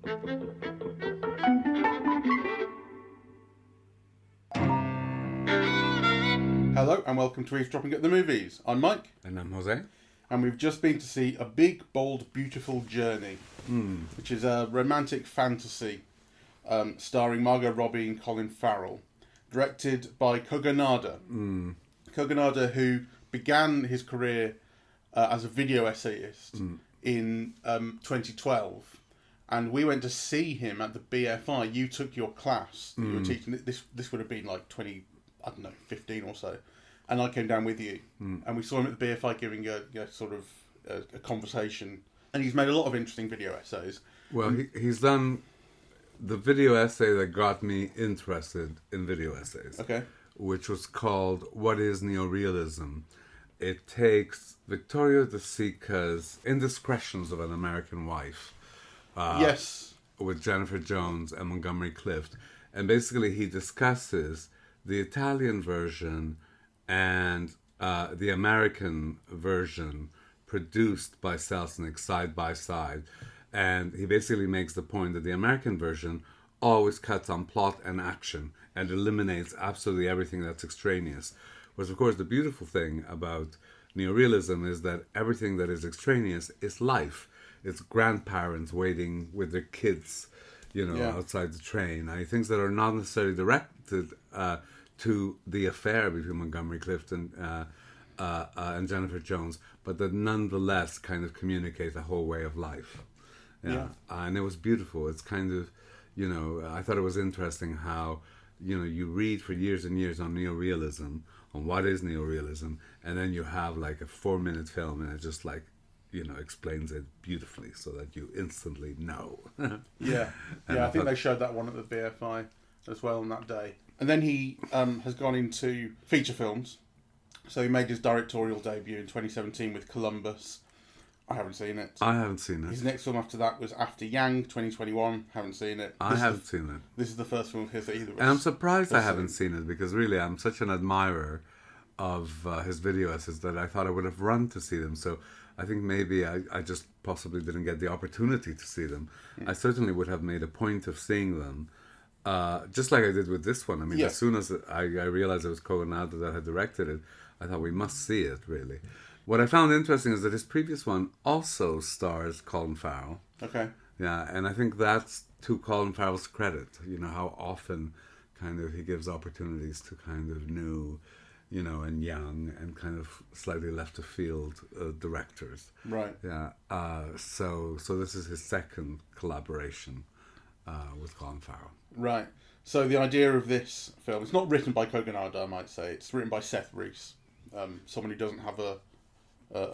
Hello and welcome to Eavesdropping at the Movies. I'm Mike. And I'm Jose. And we've just been to see A Big, Bold, Beautiful Journey, which is a romantic fantasy starring Margot Robbie and Colin Farrell, directed by Kogonada. Kogonada, who began his career as a video essayist in 2012. And we went to see him at the BFI. You took your class that you were teaching. This would have been like 15 or so. And I came down with you. And we saw him at the BFI giving a conversation. And he's made a lot of interesting video essays. Well, he's done the video essay that got me interested in video essays. Okay. Which was called What is Neorealism? It takes Victoria De Sica's Indiscretions of an American Wife. Yes. With Jennifer Jones and Montgomery Clift. And basically he discusses the Italian version and the American version produced by Selznick side by side. And he basically makes the point that the American version always cuts on plot and action and eliminates absolutely everything that's extraneous. Whereas, of course, the beautiful thing about neorealism is that everything that is extraneous is life. It's grandparents waiting with their kids, outside the train. Things that are not necessarily directed to the affair between Montgomery Clift and Jennifer Jones, but that nonetheless kind of communicate the whole way of life. And it was beautiful. It's kind of, I thought it was interesting how, you read for years and years on neorealism, on what is neorealism, and then you have like a 4-minute film and it just like, explains it beautifully so that you instantly know. I think they showed that one at the BFI as well on that day. And then he has gone into feature films. So he made his directorial debut in 2017 with Columbus. I haven't seen it. I haven't seen it. His next film after that was After Yang, 2021. Haven't seen it. I haven't seen it. This is the first film of his that either of us. And I'm surprised I haven't seen it because really I'm such an admirer of his video essays that I thought I would have run to see them. So I think maybe I just possibly didn't get the opportunity to see them. I certainly would have made a point of seeing them. Just like I did with this one. I mean, as soon as I realized it was Kogonada that had directed it, I thought we must see it, really. What I found interesting is that his previous one also stars Colin Farrell. Okay. Yeah, and I think that's to Colin Farrell's credit, how often kind of he gives opportunities to kind of new, and young and kind of slightly left of field directors. Right. Yeah. So this is his second collaboration with Colin Farrell. Right. So the idea of this film, it's not written by Kogonada, I might say. It's written by Seth Reese, someone who doesn't have a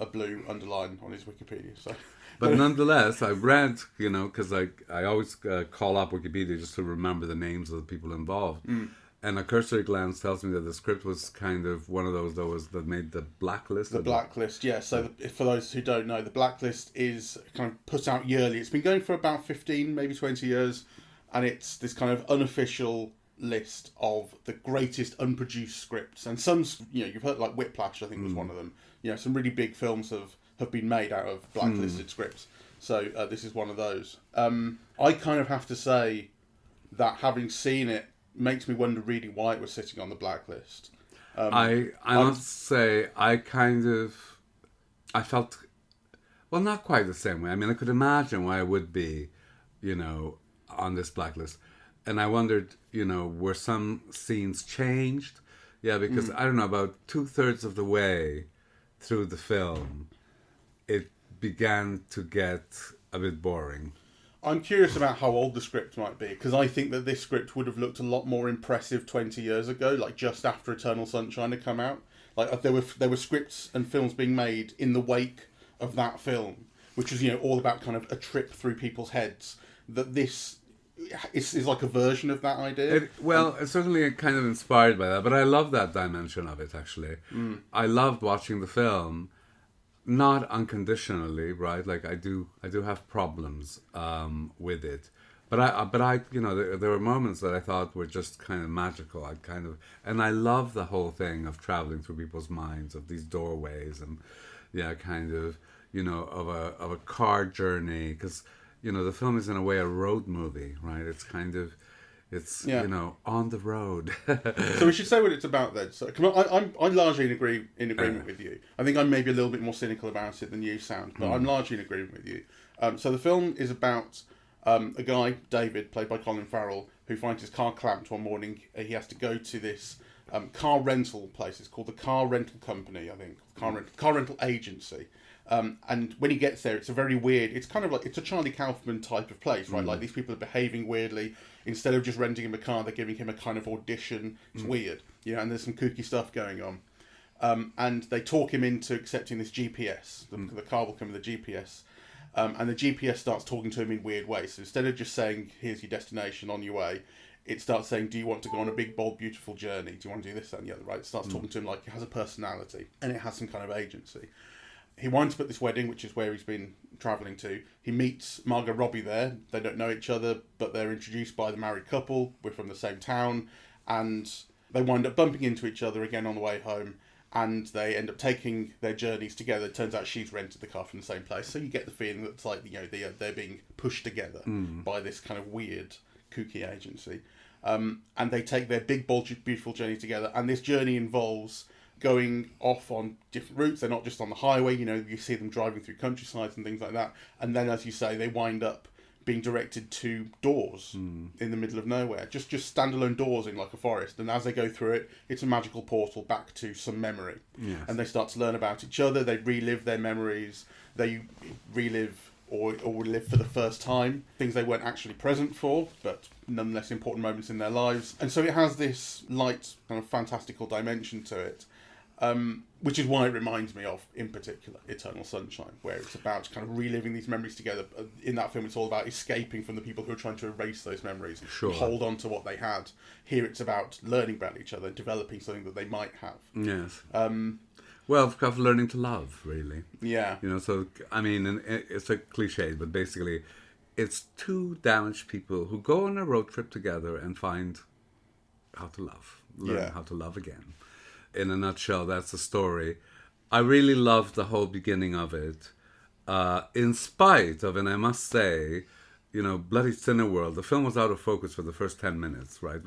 blue underline on his Wikipedia. So, but nonetheless, I read, because I always call up Wikipedia just to remember the names of the people involved. And a cursory glance tells me that the script was kind of one of those that made the Blacklist. The Blacklist, yeah. So for those who don't know, the Blacklist is kind of put out yearly. It's been going for about 15, maybe 20 years. And it's this kind of unofficial list of the greatest unproduced scripts. And some, you've heard like Whiplash, I think was one of them. Some really big films have been made out of blacklisted scripts. So this is one of those. I kind of have to say that having seen it makes me wonder really why it was sitting on the blacklist. I must say, I felt, well, not quite the same way. I mean, I could imagine why it would be, on this blacklist. And I wondered, were some scenes changed? Yeah, because, I don't know, about 2/3 of the way through the film, it began to get a bit boring. I'm curious about how old the script might be, because I think that this script would have looked a lot more impressive 20 years ago, like just after Eternal Sunshine had come out. Like there were scripts and films being made in the wake of that film, which was all about kind of a trip through people's heads. That this is like a version of that idea. It's certainly kind of inspired by that, but I love that dimension of it, actually. I loved watching the film, not unconditionally, right? Like I do have problems with it, but I there were moments that I thought were just kind of magical. And I love the whole thing of traveling through people's minds, of these doorways, and of a car journey, because the film is in a way a road movie, right? It's kind of, it's on the road. So we should say what it's about then. So I'm largely in agreement with you. I think I'm maybe a little bit more cynical about it than you sound, but I'm largely in agreement with you. So the film is about a guy, David, played by Colin Farrell, who finds his car clamped one morning. He has to go to this car rental place. It's called the Car Rental Company, I think. Car rental agency. And when he gets there, it's a very weird. It's kind of like it's a Charlie Kaufman type of place, right? Like these people are behaving weirdly. Instead of just renting him a car, they're giving him a kind of audition. It's weird, and there's some kooky stuff going on. And they talk him into accepting this GPS. The car will come with a GPS. And the GPS starts talking to him in weird ways. So instead of just saying, here's your destination, on your way, it starts saying, do you want to go on a big, bold, beautiful journey? Do you want to do this, that, and the other, right? It starts talking to him like it has a personality and it has some kind of agency. He winds up at this wedding, which is where he's been travelling to. He meets Margot Robbie there. They don't know each other, but they're introduced by the married couple. We're from the same town. And they wind up bumping into each other again on the way home. And they end up taking their journeys together. It turns out she's rented the car from the same place. So you get the feeling that it's like, they're being pushed together by this kind of weird, kooky agency. And they take their big, bold, beautiful journey together. And this journey involves going off on different routes. They're not just on the highway. You see them driving through countrysides and things like that. And then, as you say, they wind up being directed to doors in the middle of nowhere. Just standalone doors in like a forest. And as they go through it, it's a magical portal back to some memory. Yes. And they start to learn about each other. They relive their memories. They relive or live for the first time things they weren't actually present for, but nonetheless important moments in their lives. And so it has this light kind of fantastical dimension to it. Which is why it reminds me of, in particular, Eternal Sunshine, where it's about kind of reliving these memories together. In that film, it's all about escaping from the people who are trying to erase those memories, and hold on to what they had. Here, it's about learning about each other, developing something that they might have. Yes. Well, of course, learning to love, really. Yeah. So, I mean, it's a cliche, but basically, it's two damaged people who go on a road trip together and find how to love, learn how to love again. In a nutshell, that's the story. I really loved the whole beginning of it, in spite of, and I must say, Bloody Cineworld. The film was out of focus for the first 10 minutes, right?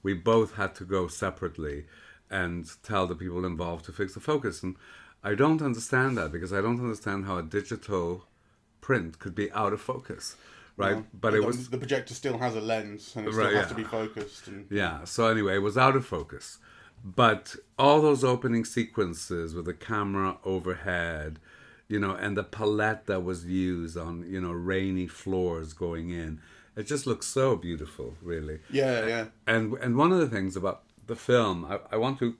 We both had to go separately and tell the people involved to fix the focus. And I don't understand that, because I don't understand how a digital print could be out of focus, right? No, but it was... The projector still has a lens, and it still has to be focused. Yeah, so anyway, it was out of focus. But all those opening sequences with the camera overhead, and the palette that was used on, rainy floors going in, it just looks so beautiful, really. Yeah. And one of the things about the film, I want to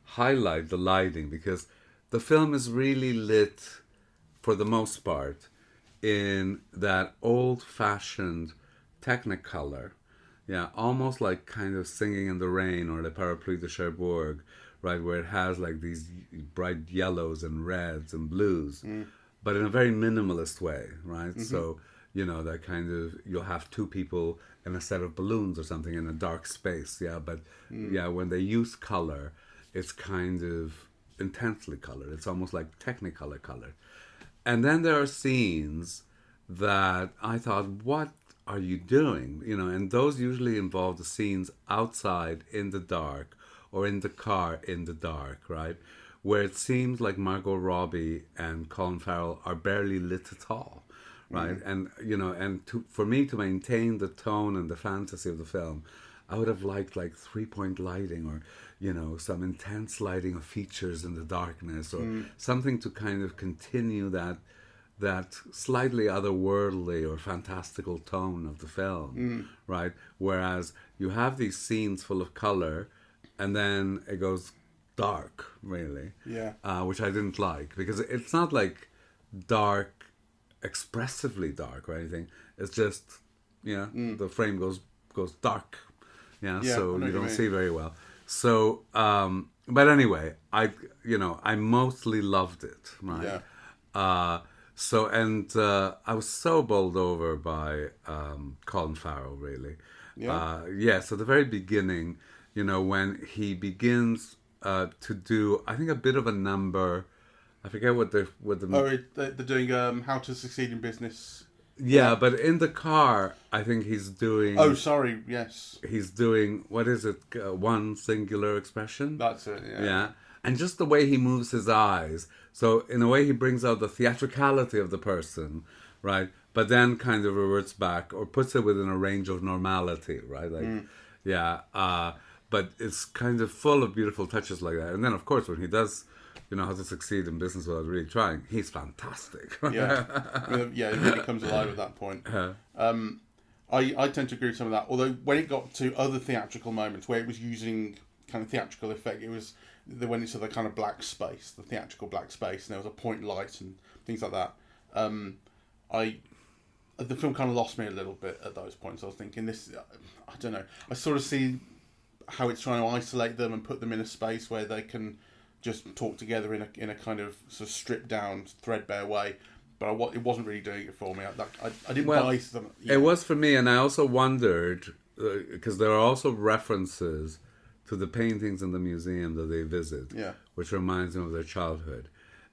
highlight the lighting, because the film is really lit, for the most part, in that old-fashioned Technicolor. Yeah, almost like kind of Singing in the Rain or Le Parapluie de Cherbourg, right, where it has like these bright yellows and reds and blues, but in a very minimalist way, right? Mm-hmm. So, that kind of, you'll have two people and a set of balloons or something in a dark space, but when they use color, it's kind of intensely colored. It's almost like Technicolor color. And then there are scenes that I thought, what are you doing? And those usually involve the scenes outside in the dark, or in the car in the dark, right? Where it seems like Margot Robbie and Colin Farrell are barely lit at all, right? And for me to maintain the tone and the fantasy of the film, I would have liked like 3-point lighting, or some intense lighting of features in the darkness, or something to kind of continue that slightly otherworldly or fantastical tone of the film, right? Whereas you have these scenes full of color, and then it goes dark, really. Yeah. Which I didn't like, because it's not like dark, expressively dark or anything. It's just, the frame goes dark. So you don't see very well. So, but anyway, I mostly loved it, right? Yeah. I was so bowled over by Colin Farrell, really. Yeah. So the very beginning, when he begins to do, I think, a bit of a number. I forget what the. They're doing How to Succeed in Business. Yeah, but in the car, I think he's doing. Oh, sorry. Yes, He's doing, what is it? One singular expression. that's it. Yeah. Yeah, and just the way he moves his eyes. So in a way, he brings out the theatricality of the person, right? But then kind of reverts back or puts it within a range of normality, right? Like, yeah. But it's kind of full of beautiful touches like that. And then, of course, when he does, how to succeed in business without really trying, he's fantastic. Yeah, yeah, it really comes alive at that point. I tend to agree with some of that. Although when it got to other theatrical moments where it was using kind of theatrical effect, it was when it's the kind of black space, the theatrical black space, and there was a point light and things like that. The film kind of lost me a little bit at those points. I was thinking this, I don't know. I sort of see how it's trying to isolate them and put them in a space where they can just talk together in a kind of sort of stripped down, threadbare way. But it wasn't really doing it for me. I didn't buy them. It was for me, and I also wondered, because there are also references to the paintings in the museum that they visit, which reminds them of their childhood.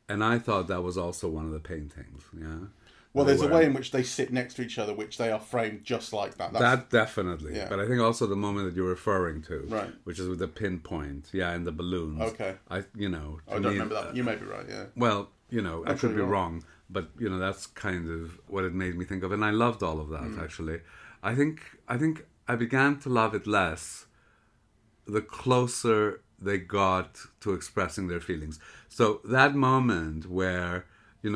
And I thought that was also one of the paintings, yeah. Well, there's a way in which they sit next to each other, which they are framed just like that. That definitely. Yeah. But I think also the moment that you're referring to, right, which is with the pinpoint, and the balloons. Okay. I don't remember that. You may be right, yeah. Well, I could be wrong, but that's kind of what it made me think of, and I loved all of that actually. I think I began to love it less the closer they got to expressing their feelings. So that moment where,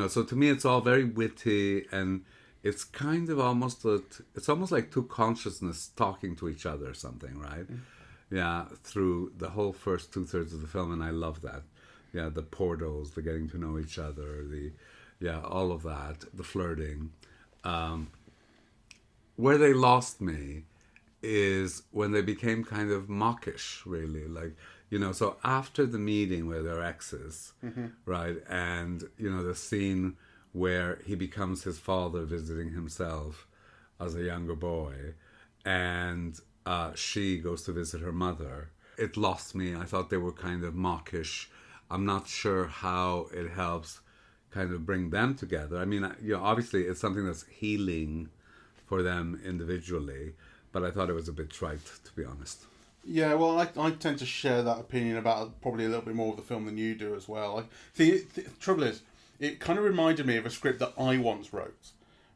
so to me it's all very witty, and it's kind of almost like two consciousness talking to each other or something, right? Yeah, through the whole first 2/3 of the film, and I love that. Yeah, the portals, the getting to know each other, all of that, the flirting. Where they lost me is when they became kind of mawkish, really. Like, so after the meeting where they're exes, right, and, the scene where he becomes his father visiting himself as a younger boy, and she goes to visit her mother, it lost me. I thought they were kind of mawkish. I'm not sure how it helps kind of bring them together. I mean, obviously it's something that's healing for them individually, but I thought it was a bit trite, to be honest. Yeah, well, I tend to share that opinion about probably a little bit more of the film than you do as well. The trouble is, it kind of reminded me of a script that I once wrote.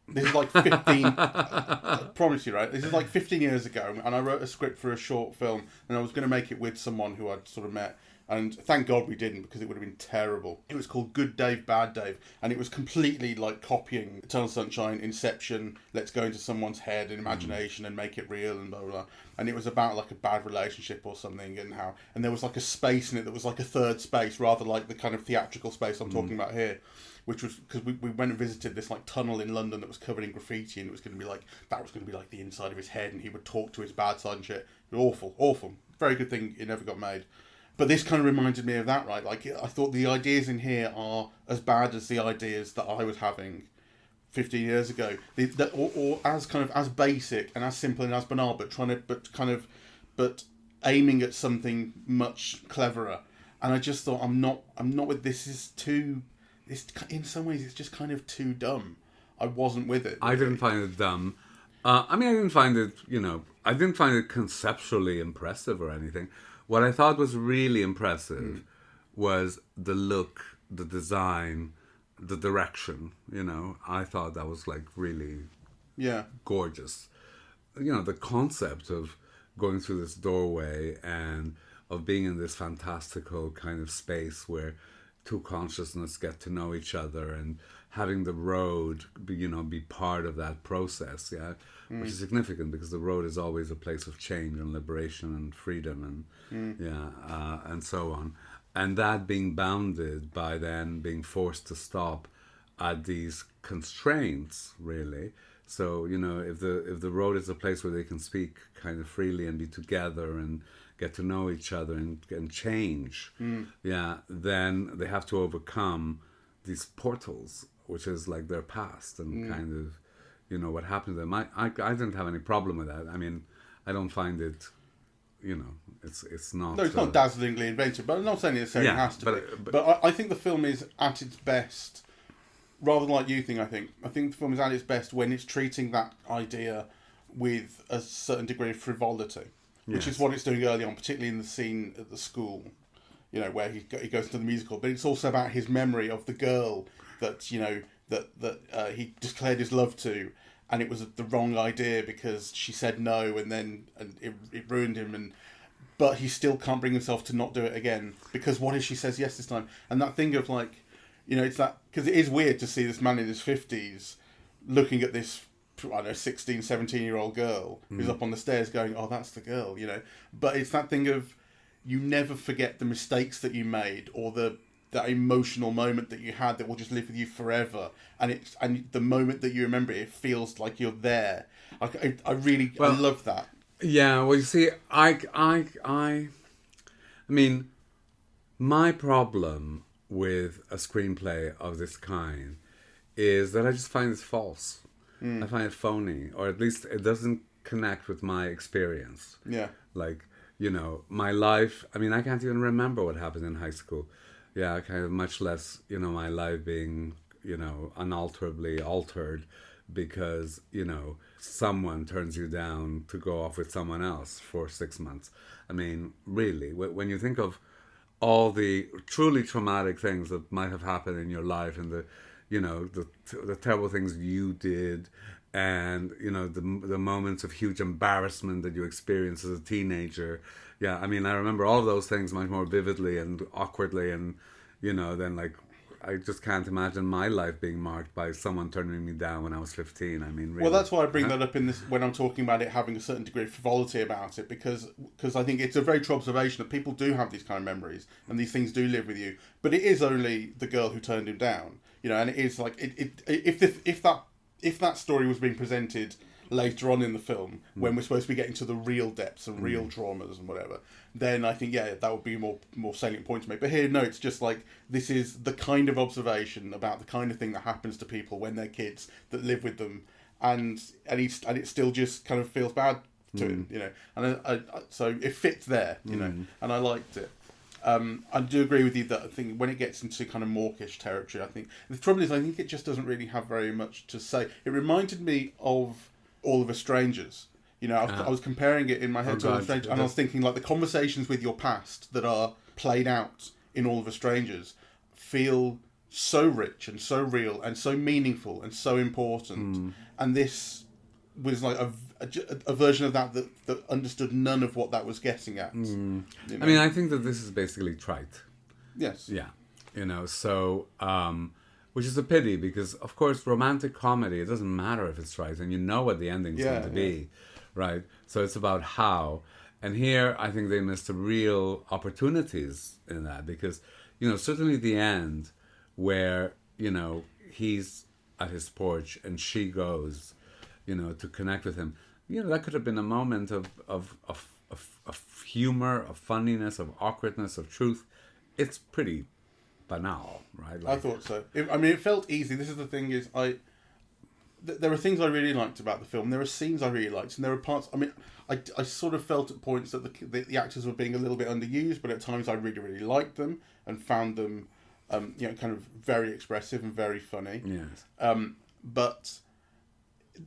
This is like 15... I promise you, right? This is like 15 years ago, and I wrote a script for a short film, and I was going to make it with someone who I'd sort of met. And thank God we didn't, because it would have been terrible. It was called Good Dave, Bad Dave, and it was completely like copying Eternal Sunshine, Inception, let's go into someone's head and imagination and make it real and blah, blah, blah. And it was about like a bad relationship or something, and there was like a space in it that was like a third space, rather like the kind of theatrical space I'm talking about here, which was, because we went and visited this like tunnel in London that was covered in graffiti, and it was going to be like, that was going to be like the inside of his head, and he would talk to his bad side and shit. Awful. Very good thing it never got made. But this kind of reminded me of that, right? Like, I thought the ideas in here are as bad as the ideas that I was having 15 years ago. Or as kind of as basic and as simple and as banal, but aiming at something much cleverer. And I just thought, I'm not with this. In some ways, it's just kind of too dumb. I wasn't with it. Really. I didn't find it dumb. I didn't find it, I didn't find it conceptually impressive or anything. What I thought was really impressive was the look, the design, the direction. I thought that was like really gorgeous. The concept of going through this doorway and of being in this fantastical kind of space where two consciousness get to know each other, and having the road be part of that process, which is significant because the road is always a place of change and liberation and freedom and so on, and that being bounded by then being forced to stop at these constraints, really. So if the road is a place where they can speak kind of freely and be together and get to know each other and change, then they have to overcome these portals, which is like their past and kind of, what happened to them. I didn't have any problem with that. I mean, I don't find it, it's not... No, it's not dazzlingly inventive, but I'm not saying it necessarily has to be. But I think the film is at its best rather like you think. I think the film is at its best when it's treating that idea with a certain degree of frivolity, which is what it's doing early on, particularly in the scene at the school, where he goes into the musical. But it's also about his memory of the girl that he declared his love to, and it was the wrong idea because she said no, and it ruined him. But he still can't bring himself to not do it again because what if she says yes this time? And that thing of like, it's that, because it is weird to see this man in his 50s looking at this, I don't know, 16, 17-year-old girl who's up on the stairs going, oh, that's the girl, But it's that thing of, you never forget the mistakes that you made or that emotional moment that you had that will just live with you forever. And the moment that you remember it feels like you're there. I love that. Yeah, well, you see, I mean, my problem with a screenplay of this kind is that I just find it false. I find it phony, or at least it doesn't connect with my experience. Yeah. Like, my life, I mean, I can't even remember what happened in high school. Yeah, kind of much less, my life being, unalterably altered because, someone turns you down to go off with someone else for 6 months. I mean, really, when you think of all the truly traumatic things that might have happened in your life and the terrible things you did and, the moments of huge embarrassment that you experienced as a teenager. Yeah, I mean, I remember all of those things much more vividly and awkwardly and, then like, I just can't imagine my life being marked by someone turning me down when I was 15. I mean, really. Well, that's why I bring that up in this when I'm talking about it having a certain degree of frivolity about it, because I think it's a very true observation that people do have these kind of memories and these things do live with you. But it is only the girl who turned him down, and it is like if that story was being presented later on in the film when we're supposed to be getting to the real depths and real traumas and whatever, then I think that would be a more salient point to make. But here, no, it's just like this is the kind of observation about the kind of thing that happens to people when they're kids that live with them, and it still just kind of feels bad to him, and so it fits there, and I liked it. I do agree with you that I think when it gets into kind of mawkish territory, I think the trouble is I think it just doesn't really have very much to say. It reminded me of All of Us Strangers. I was comparing it in my head to All of Us Strangers, and I was thinking like the conversations with your past that are played out in All of Us Strangers feel so rich and so real and so meaningful and so important. And this was like a version of that understood none of what that was getting at. I mean, I think that this is basically trite. Yes. Yeah. So... which is a pity because, of course, romantic comedy, it doesn't matter if it's right, and you know what the ending's going to be, right? So it's about how. And here, I think they missed real opportunities in that because, certainly the end where, he's at his porch and she goes, to connect with him, that could have been a moment of humor, of funniness, of awkwardness, of truth. It's pretty banal, right? I thought so. It felt easy. This is the thing is, there are things I really liked about the film. There are scenes I really liked, and there are parts. I sort of felt at points that the actors were being a little bit underused, but at times I really, really liked them and found them, kind of very expressive and very funny. Yes. But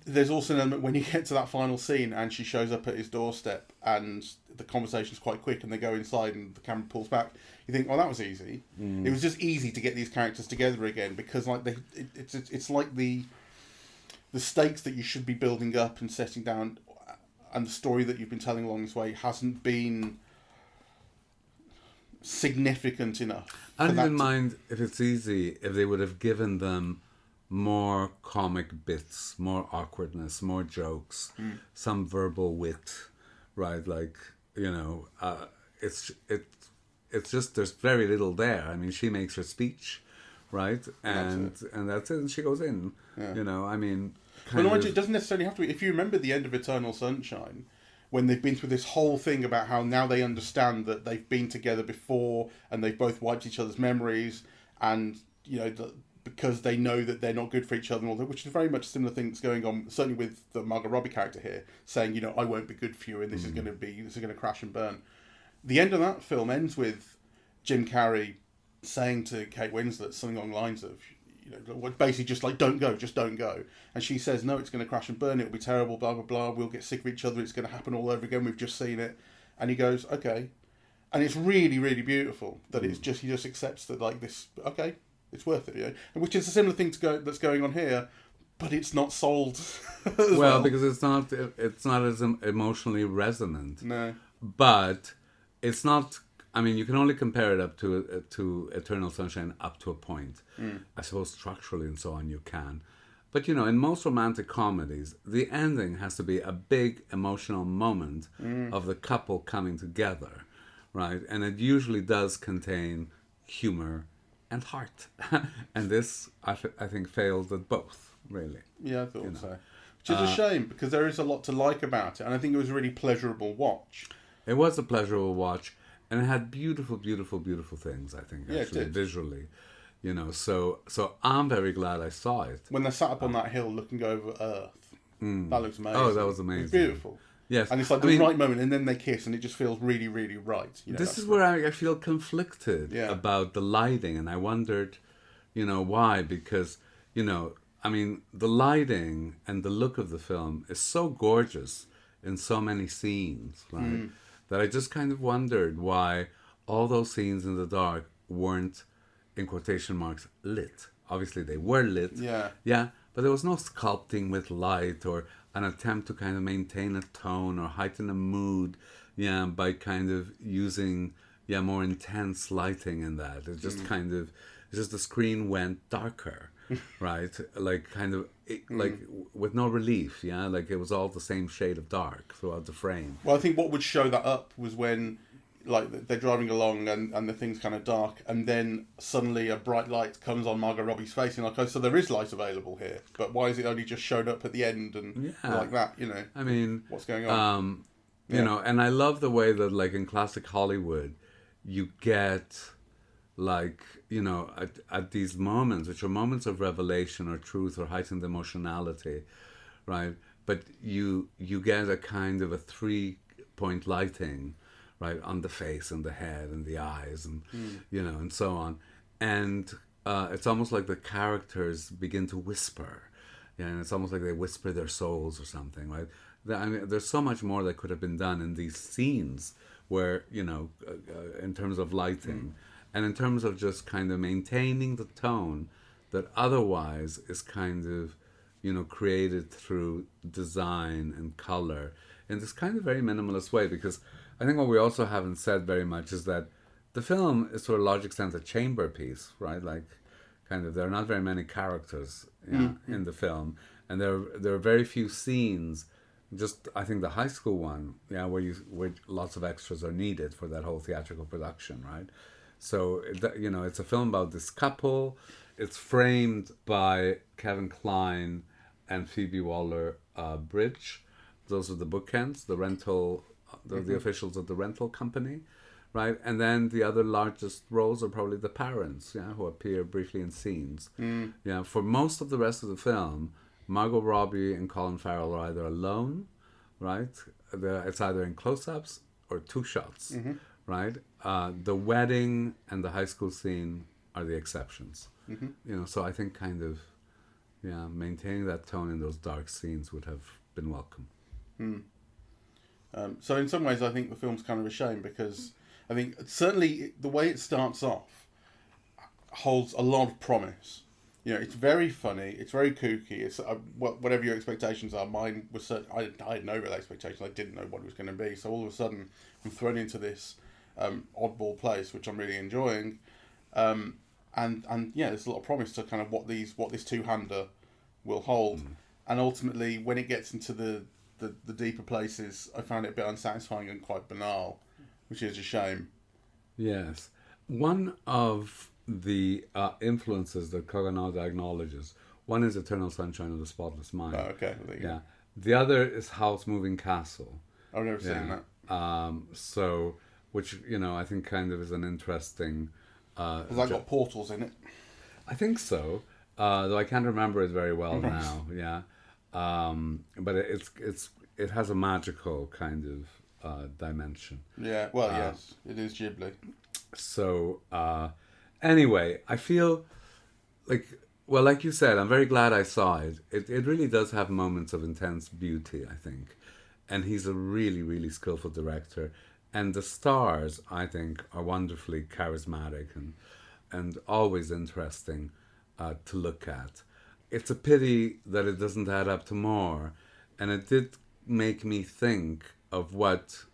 there's also an element when you get to that final scene and she shows up at his doorstep and the conversation's quite quick and they go inside and the camera pulls back. You think, that was easy. It was just easy to get these characters together again because like it's like the stakes that you should be building up and setting down and the story that you've been telling along this way hasn't been significant enough. I didn't mind if it's easy if they would have given them more comic bits, more awkwardness, more jokes, some verbal wit, right? Like, it's just there's very little there. I mean, she makes her speech, right? And that's it. And she goes in. Yeah. It doesn't necessarily have to be. If you remember the end of Eternal Sunshine, when they've been through this whole thing about how now they understand that they've been together before and they've both wiped each other's memories, and because they know that they're not good for each other and all that, which is very much similar things going on, certainly with the Margot Robbie character here, saying, I won't be good for you and this is going to crash and burn. The end of that film ends with Jim Carrey saying to Kate Winslet something along the lines of, basically just like, don't go, just don't go. And she says, no, it's going to crash and burn, it'll be terrible, blah, blah, blah, we'll get sick of each other, it's going to happen all over again, we've just seen it. And he goes, okay. And it's really, really beautiful that he just accepts that, like, this, okay, it's worth it, And which is a similar thing that's going on here, but it's not sold as well. Because it's not as emotionally resonant. No. But it's not. I mean, you can only compare it up to Eternal Sunshine up to a point. I suppose structurally and so on you can. But, in most romantic comedies, the ending has to be a big emotional moment of the couple coming together, right? And it usually does contain humor and heart. And this, I think, failed at both, really. Yeah, I thought so. Which is a shame, because there is a lot to like about it. And I think it was a really pleasurable watch. It was a pleasurable watch. And it had beautiful, beautiful, beautiful things, I think, actually, it did. visually. So I'm very glad I saw it. When they sat up on that hill looking over Earth, that looks amazing. Oh, that was amazing. It's beautiful. Yes. And it's like the right moment, and then they kiss, and it just feels really, really right. This is where I feel conflicted about the lighting, and I wondered, why, because, the lighting and the look of the film is so gorgeous in so many scenes, right? That I just kind of wondered why all those scenes in the dark weren't, in quotation marks, lit. Obviously they were lit. Yeah, but there was no sculpting with light or an attempt to kind of maintain a tone or heighten a mood, by kind of using, more intense lighting in that. It's just the screen went darker, right? Like kind of, like with no relief, like it was all the same shade of dark throughout the frame. Well, I think what would show that up was when, like, they're driving along and the thing's kind of dark, and then suddenly a bright light comes on Margot Robbie's face, and like, oh, so there is light available here, but why is it only just showed up at the end and like that, I mean, what's going on? And I love the way that, like, in classic Hollywood, you get, like, at these moments, which are moments of revelation or truth or heightened emotionality, right? But you get a kind of a 3-point lighting, right, on the face and the head and the eyes and, and so on. And it's almost like the characters begin to whisper. And it's almost like they whisper their souls or something, right? I mean, there's so much more that could have been done in these scenes where, in terms of lighting and in terms of just kind of maintaining the tone that otherwise is kind of, created through design and color in this kind of very minimalist way. Because I think what we also haven't said very much is that the film is, to a large extent, a chamber piece, right? Like, kind of, there are not very many characters in the film, and there are very few scenes. Just, I think, the high school one, where lots of extras are needed for that whole theatrical production, right? So, it's a film about this couple. It's framed by Kevin Kline and Phoebe Waller-Bridge. Those are the bookends, the officials of the rental company, right? And then the other largest roles are probably the parents, who appear briefly in scenes. For most of the rest of the film, Margot Robbie and Colin Farrell are either alone, right? It's either in close-ups or two shots, right? The wedding and the high school scene are the exceptions. So I think kind of, maintaining that tone in those dark scenes would have been welcome. So in some ways, I think the film's kind of a shame, because I think certainly the way it starts off holds a lot of promise. It's very funny, it's very kooky. It's whatever your expectations are. Mine was I had no real expectations. I didn't know what it was going to be. So all of a sudden, I'm thrown into this oddball place, which I'm really enjoying. And there's a lot of promise to kind of what this two-hander will hold. And ultimately, when it gets into the deeper places, I found it a bit unsatisfying and quite banal, which is a shame. Yes. One of the influences that Kogonada acknowledges, one is Eternal Sunshine of the Spotless Mind. Oh, okay. Well, yeah. The other is Howl's Moving Castle. I've never seen that. Which, I think kind of is an interesting... Has that got portals in it? I think so. Though I can't remember it very well now. Yeah. But it has a magical kind of dimension. Yeah, well, yes, it is Ghibli. So, anyway, I feel like Well, like you said, I'm very glad I saw it. It really does have moments of intense beauty, I think. And he's a really, really skillful director. And the stars, I think, are wonderfully charismatic and always interesting to look at. It's a pity that it doesn't add up to more. And it did make me think of what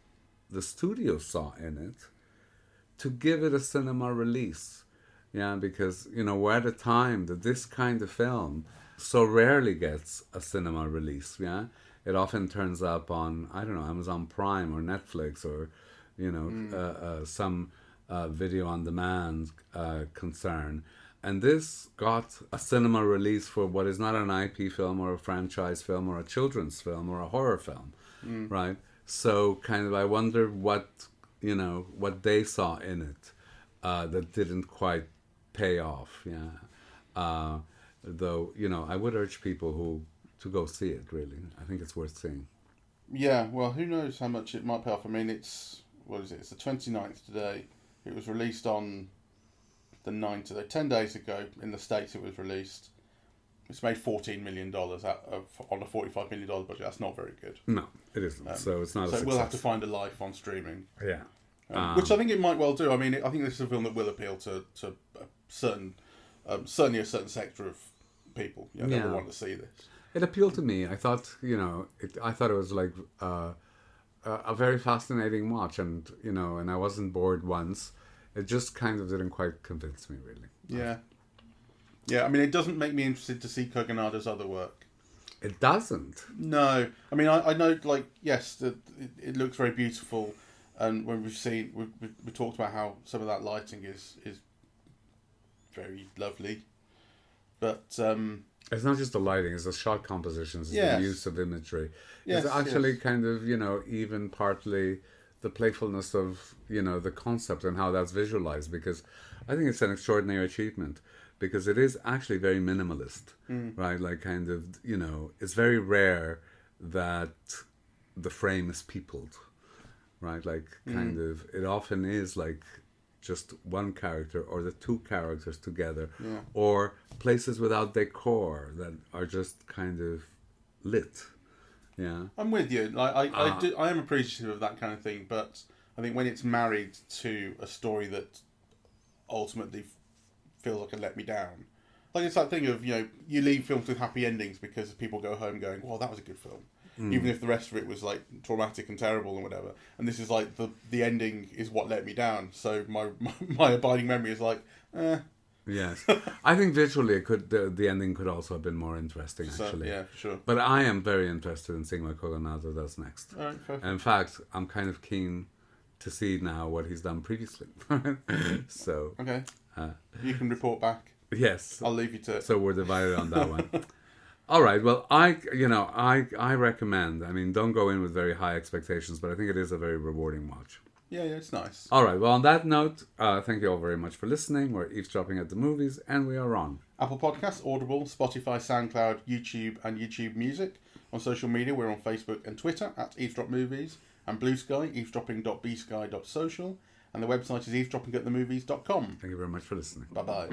the studio saw in it to give it a cinema release. Yeah, because, we're at a time that this kind of film so rarely gets a cinema release, yeah? It often turns up on, I don't know, Amazon Prime or Netflix or, some video on demand concern. And this got a cinema release for what is not an IP film or a franchise film or a children's film or a horror film, right? So kind of I wonder what they saw in it that didn't quite pay off, yeah. Though, I would urge people to go see it, really. I think it's worth seeing. Yeah, well, who knows how much it might pay off. I mean, it's the 29th today. It was released on the 9th today. 10 days ago in the States it was released. It's made $14 million on a $45 million budget. That's not very good. No, it isn't. So it's not a success. So we'll have to find a life on streaming. Yeah. Which I think it might well do. I mean, I think this is a film that will appeal to a certain, certainly a certain sector of people. That will want to see this. It appealed to me. I thought, I thought it was like a very fascinating watch, and and I wasn't bored once. It just kind of didn't quite convince me, really. Yeah. Yeah, I mean, it doesn't make me interested to see Kogonada's other work. It doesn't? No. I mean, I know, like, yes, it looks very beautiful, and when we talked about how some of that lighting is very lovely, but... it's not just the lighting, it's the shot compositions, it's the use of imagery. It's actually kind of, even partly the playfulness of, the concept and how that's visualized, because I think it's an extraordinary achievement, because it is actually very minimalist, right? Like kind of, it's very rare that the frame is peopled, right? Like kind of, it often is like just one character or the two characters together, or places without decor that are just kind of lit. Yeah, I'm with you. I am appreciative of that kind of thing, but I think when it's married to a story that ultimately feels like it let me down, like it's that thing of you leave films with happy endings because people go home going, "Well, that was a good film," even if the rest of it was like traumatic and terrible and whatever. And this is like the ending is what let me down. So my abiding memory is like, Yes, I think visually the ending could also have been more interesting, actually. Yeah, for sure. But I am very interested in seeing what Kogonada does next. All right, perfect. In fact, I'm kind of keen to see now what he's done previously. So okay, you can report back. Yes, I'll leave you to it. So we're divided on that one. All right. Well, I recommend. I mean, don't go in with very high expectations, but I think it is a very rewarding watch. Yeah, it's nice. All right. Well, on that note, thank you all very much for listening. We're eavesdropping at the movies, and we are on Apple Podcasts, Audible, Spotify, SoundCloud, YouTube, and YouTube Music. On social media, we're on Facebook and Twitter at Eavesdrop Movies, and Blue Sky, eavesdropping.bsky.social, and the website is eavesdroppingatthemovies.com. Thank you very much for listening. Bye-bye.